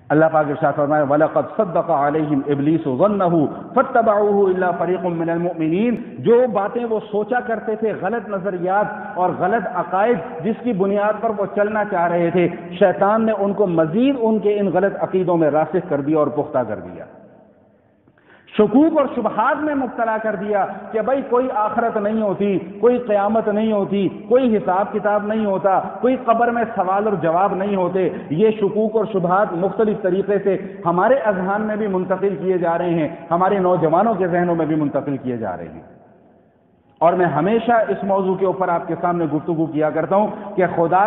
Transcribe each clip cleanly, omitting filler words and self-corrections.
اللہ پاک ارشاد فرمائے وَلَقَدْ صَدَّقَ عَلَيْهِمْ إِبْلِيسُ ظَنَّهُ فَاتَّبَعُوهُ إِلَّا فَرِيقٌ مِّنَ الْمُؤْمِنِينَ، جو باتیں وہ سوچا کرتے تھے، غلط نظریات اور غلط عقائد جس کی بنیاد پر وہ چلنا چاہ رہے تھے، شیطان نے ان کو مزید ان کے ان غلط عقیدوں میں راسخ کر دیا اور پختہ کر دیا، شکوک اور شبہات میں مبتلا کر دیا کہ بھائی کوئی آخرت نہیں ہوتی، کوئی قیامت نہیں ہوتی، کوئی حساب کتاب نہیں ہوتا، کوئی قبر میں سوال اور جواب نہیں ہوتے۔ یہ شکوک اور شبہات مختلف طریقے سے ہمارے اذہان میں بھی منتقل کیے جا رہے ہیں، ہمارے نوجوانوں کے ذہنوں میں بھی منتقل کیے جا رہے ہیں۔ اور میں ہمیشہ اس موضوع کے اوپر آپ کے سامنے گفتگو کیا کرتا ہوں کہ خدا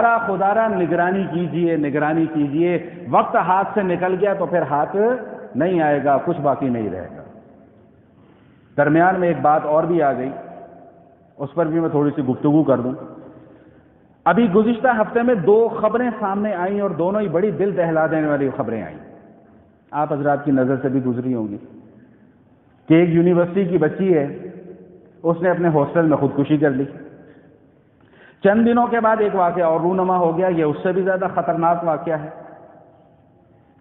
را نگرانی کیجئے، نگرانی کیجئے، وقت ہاتھ سے نکل گیا تو پھر ہاتھ نہیں آئے گا، کچھ باقی نہیں رہے گا۔ درمیان میں ایک بات اور بھی آ گئی، اس پر بھی میں تھوڑی سی گفتگو کر دوں۔ ابھی گزشتہ ہفتے میں 2 خبریں سامنے آئیں اور دونوں ہی بڑی دل دہلا دینے والی خبریں آئیں، آپ حضرات کی نظر سے بھی گزری ہوں گی کہ ایک یونیورسٹی کی بچی ہے، اس نے اپنے ہاسٹل میں خودکشی کر لی۔ چند دنوں کے بعد ایک واقعہ اور رونما ہو گیا، یہ اس سے بھی زیادہ خطرناک واقعہ ہے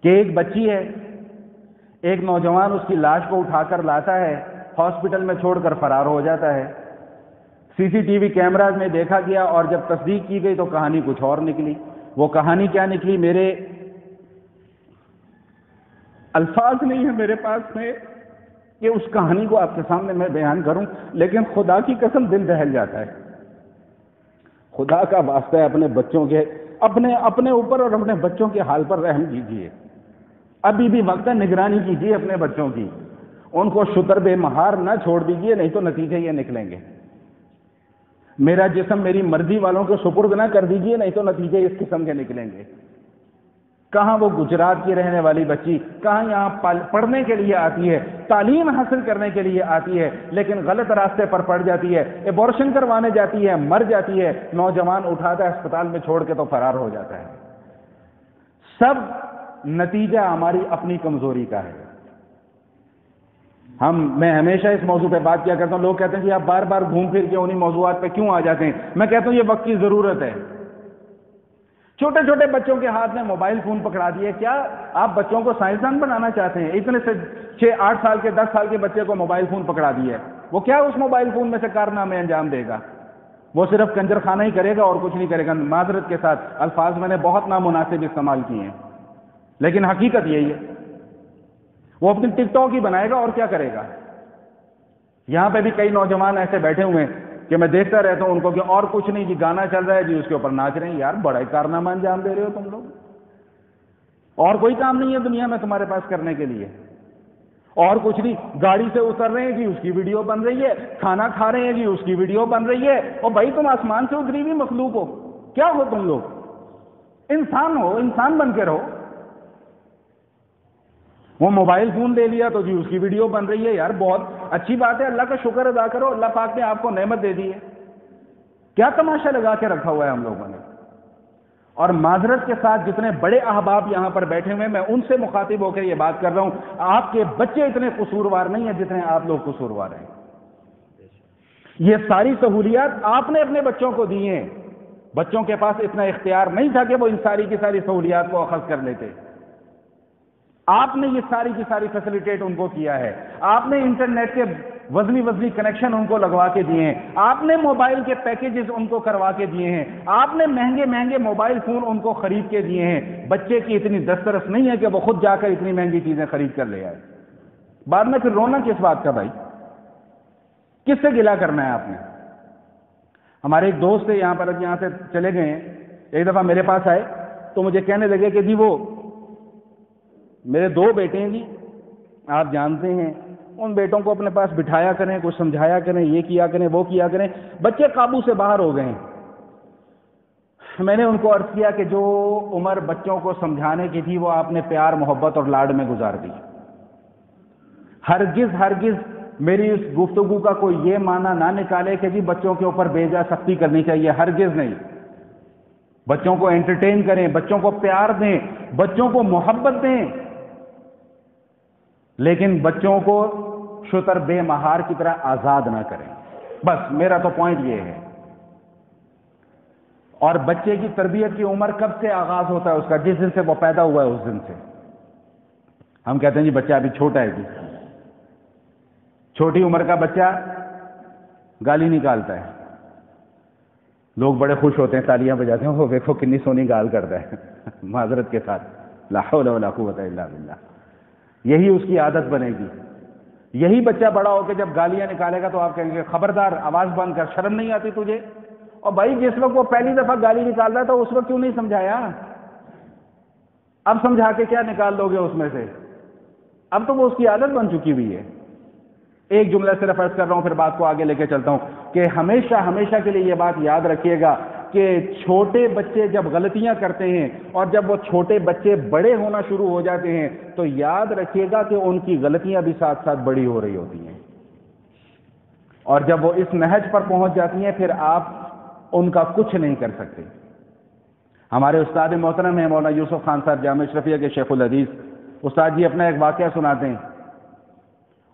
کہ ایک بچی ہے، ایک نوجوان اس کی لاش کو اٹھا کر لاتا ہے، ہاسپٹل میں چھوڑ کر فرار ہو جاتا ہے۔ سی سی ٹی وی کیمراز میں دیکھا گیا اور جب تصدیق کی گئی تو کہانی کچھ اور نکلی۔ وہ کہانی کیا نکلی، میرے الفاظ نہیں ہیں میرے پاس میں کہ اس کہانی کو آپ کے سامنے میں بیان کروں، لیکن خدا کی قسم دل دہل جاتا ہے۔ خدا کا واسطہ ہے، اپنے بچوں کے اپنے اوپر اور اپنے بچوں کے حال پر رحم کیجیے۔ ابھی بھی وقت ہے، نگرانی کیجیے اپنے بچوں کی، ان کو شتر بے مہار نہ چھوڑ دیجیے، نہیں تو نتیجے یہ نکلیں گے۔ میرا جسم میری مرضی والوں کو سپرد نہ کر دیجیے، نہیں تو نتیجے اس قسم کے نکلیں گے۔ کہاں وہ گجرات کی رہنے والی بچی، کہاں یہاں پڑھنے کے لیے آتی ہے، تعلیم حاصل کرنے کے لیے آتی ہے، لیکن غلط راستے پر پڑ جاتی ہے، ایبورشن کروانے جاتی ہے، مر جاتی ہے، نوجوان اٹھاتا ہے اسپتال میں چھوڑ کے تو فرار ہو جاتا ہے۔ سب نتیجہ ہماری اپنی کمزوری کا ہے۔ میں ہمیشہ اس موضوع پہ بات کیا کرتا ہوں، لوگ کہتے ہیں کہ آپ بار بار گھوم پھر کے انہی موضوعات پہ کیوں آ جاتے ہیں؟ میں کہتا ہوں یہ وقت کی ضرورت ہے۔ چھوٹے چھوٹے بچوں کے ہاتھ میں موبائل فون پکڑا دیے، کیا آپ بچوں کو سائنسدان بنانا چاہتے ہیں؟ اتنے سے 6-8 سال کے 10 سال کے بچے کو موبائل فون پکڑا دیا ہے، وہ کیا اس موبائل فون میں سے کارنامے انجام دے گا؟ وہ صرف کنجر خانہ ہی کرے گا اور کچھ نہیں کرے گا۔ معذرت کے ساتھ الفاظ میں نے بہت نامناسب استعمال کیے ہیں، لیکن حقیقت یہی ہے۔ وہ اپنی ٹک ٹاک ہی بنائے گا اور کیا کرے گا؟ یہاں پہ بھی کئی نوجوان ایسے بیٹھے ہوئے ہیں کہ میں دیکھتا رہتا ہوں ان کو کہ اور کچھ نہیں جی، گانا چل رہا ہے جی، اس کے اوپر ناچ رہے ہیں۔ یار بڑا ہی کارنامہ انجام دے رہے ہو تم لوگ، اور کوئی کام نہیں ہے دنیا میں تمہارے پاس کرنے کے لیے، اور کچھ نہیں۔ گاڑی سے اتر رہے ہیں جی، اس کی ویڈیو بن رہی ہے، کھانا کھا رہے ہیں جی، اس کی ویڈیو بن رہی ہے۔ اور بھائی تم آسمان سے اتری ہوئی مخلوق ہو، کیا ہو تم لوگ؟ انسان ہو، انسان بن کے رہو۔ وہ موبائل فون لے لیا تو جی اس کی ویڈیو بن رہی ہے۔ یار بہت اچھی بات ہے، اللہ کا شکر ادا کرو، اللہ پاک نے آپ کو نعمت دے دی ہے۔ کیا تماشا لگا کے رکھا ہوا ہے ہم لوگوں نے؟ اور معذرت کے ساتھ جتنے بڑے احباب یہاں پر بیٹھے ہوئے ہیں، میں ان سے مخاطب ہو کے یہ بات کر رہا ہوں، آپ کے بچے اتنے قصوروار نہیں ہیں جتنے آپ لوگ قصوروار ہیں۔ یہ ساری سہولیات آپ نے اپنے بچوں کو دی ہیں، بچوں کے پاس اتنا اختیار نہیں تھا کہ وہ ان ساری کی ساری سہولیات کو اخذ کر لیتے۔ آپ نے یہ ساری کی ساری فیسلیٹیٹ ان کو کیا ہے، آپ نے انٹرنیٹ کے وزنی کنیکشن ان کو لگوا کے دیے ہیں، آپ نے موبائل کے پیکیجز ان کو کروا کے دیے ہیں، آپ نے مہنگے موبائل فون ان کو خرید کے دیے ہیں۔ بچے کی اتنی دسترس نہیں ہے کہ وہ خود جا کر اتنی مہنگی چیزیں خرید کر لے آئے۔ بعد میں پھر رونا کس بات کا بھائی؟ کس سے گلہ کرنا ہے آپ نے؟ ہمارے ایک دوست ہے یہاں سے چلے گئے ہیں، ایک دفعہ میرے پاس آئے تو مجھے کہنے لگے کہ جی وہ میرے 2 بیٹے ہیں جی، آپ جانتے ہیں، ان بیٹوں کو اپنے پاس بٹھایا کریں، کچھ سمجھایا کریں، یہ کیا کریں، وہ کیا کریں، بچے قابو سے باہر ہو گئے ہیں۔ میں نے ان کو عرض کیا کہ جو عمر بچوں کو سمجھانے کی تھی وہ آپ نے پیار محبت اور لاڈ میں گزار دی۔ ہرگز میری اس گفتگو کا کوئی یہ معنی نہ نکالے کہ جی بچوں کے اوپر بے جا سختی کرنی چاہیے، ہرگز نہیں۔ بچوں کو انٹرٹین کریں، بچوں کو پیار دیں، بچوں کو محبت دیں، لیکن بچوں کو شتر بے مہار کی طرح آزاد نہ کریں۔ بس میرا تو پوائنٹ یہ ہے۔ اور بچے کی تربیت کی عمر کب سے آغاز ہوتا ہے اس کا؟ جس دن سے وہ پیدا ہوا ہے اس دن سے۔ ہم کہتے ہیں جی بچہ ابھی چھوٹا ہے جی، چھوٹی عمر کا بچہ گالی نکالتا ہے، لوگ بڑے خوش ہوتے ہیں، تالیاں بجاتے ہیں، وہ دیکھو کتنی سونی گال کرتا ہے معذرت کے ساتھ، لا حول ولا قوت الا باللہ۔ یہی اس کی عادت بنے گی۔ یہی بچہ بڑا ہو کے جب گالیاں نکالے گا تو آپ کہیں گے خبردار آواز بند کر، شرم نہیں آتی تجھے؟ اور بھائی جس وقت وہ پہلی دفعہ گالی نکال رہا تھا اس وقت کیوں نہیں سمجھایا؟ اب سمجھا کے کیا نکال لو گے اس میں سے؟ اب تو وہ اس کی عادت بن چکی ہوئی ہے۔ ایک جملہ صرف عرض کر رہا ہوں، پھر بات کو آگے لے کے چلتا ہوں کہ ہمیشہ ہمیشہ کے لیے یہ بات یاد رکھیے گا کہ چھوٹے بچے جب غلطیاں کرتے ہیں اور جب وہ چھوٹے بچے بڑے ہونا شروع ہو جاتے ہیں تو یاد رکھیے گا کہ ان کی غلطیاں بھی ساتھ ساتھ بڑی ہو رہی ہوتی ہیں، اور جب وہ اس نہج پر پہنچ جاتی ہیں پھر آپ ان کا کچھ نہیں کر سکتے۔ ہمارے استاد محترم ہیں مولانا یوسف خان صاحب جامعہ اشرفیہ کے شیخ الحدیث، استاد جی اپنا ایک واقعہ سناتے ہیں۔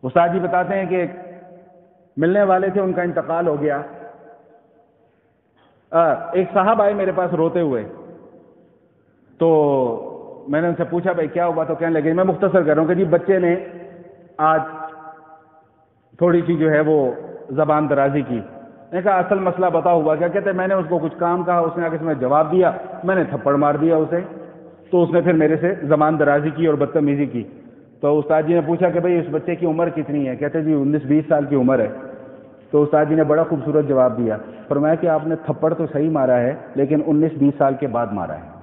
استاد جی بتاتے ہیں کہ ملنے والے تھے، ان کا انتقال ہو گیا۔ ایک صاحب آئے میرے پاس روتے ہوئے، تو میں نے ان سے پوچھا بھائی کیا ہوا؟ تو کہنے لگے، میں مختصر کر رہا ہوں کہ جی بچے نے آج تھوڑی سی جو ہے وہ زبان درازی کی۔ میں نے کہا اصل مسئلہ بتاؤ ہوا کیا؟ کہتے میں نے اس کو کچھ کام کہا، اس نے آ کے میں جواب دیا، میں نے تھپڑ مار دیا اسے، تو اس نے پھر میرے سے زبان درازی کی اور بدتمیزی کی۔ تو استاد جی نے پوچھا کہ بھئی اس بچے کی عمر کتنی ہے؟ کہتے جی 19-20 سال کی عمر ہے۔ تو استاد جی نے بڑا خوبصورت جواب دیا، فرمایا کہ آپ نے تھپڑ تو صحیح مارا ہے لیکن 19-20 سال کے بعد مارا ہے۔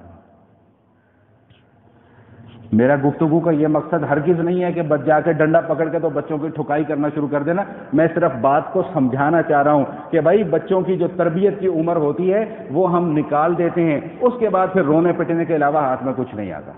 میرا گفتگو کا یہ مقصد ہرگز نہیں ہے کہ جا کے ڈنڈا پکڑ کے تو بچوں کی ٹھکائی کرنا شروع کر دینا، میں صرف بات کو سمجھانا چاہ رہا ہوں کہ بھائی بچوں کی جو تربیت کی عمر ہوتی ہے وہ ہم نکال دیتے ہیں، اس کے بعد پھر رونے پٹنے کے علاوہ ہاتھ میں کچھ نہیں آتا۔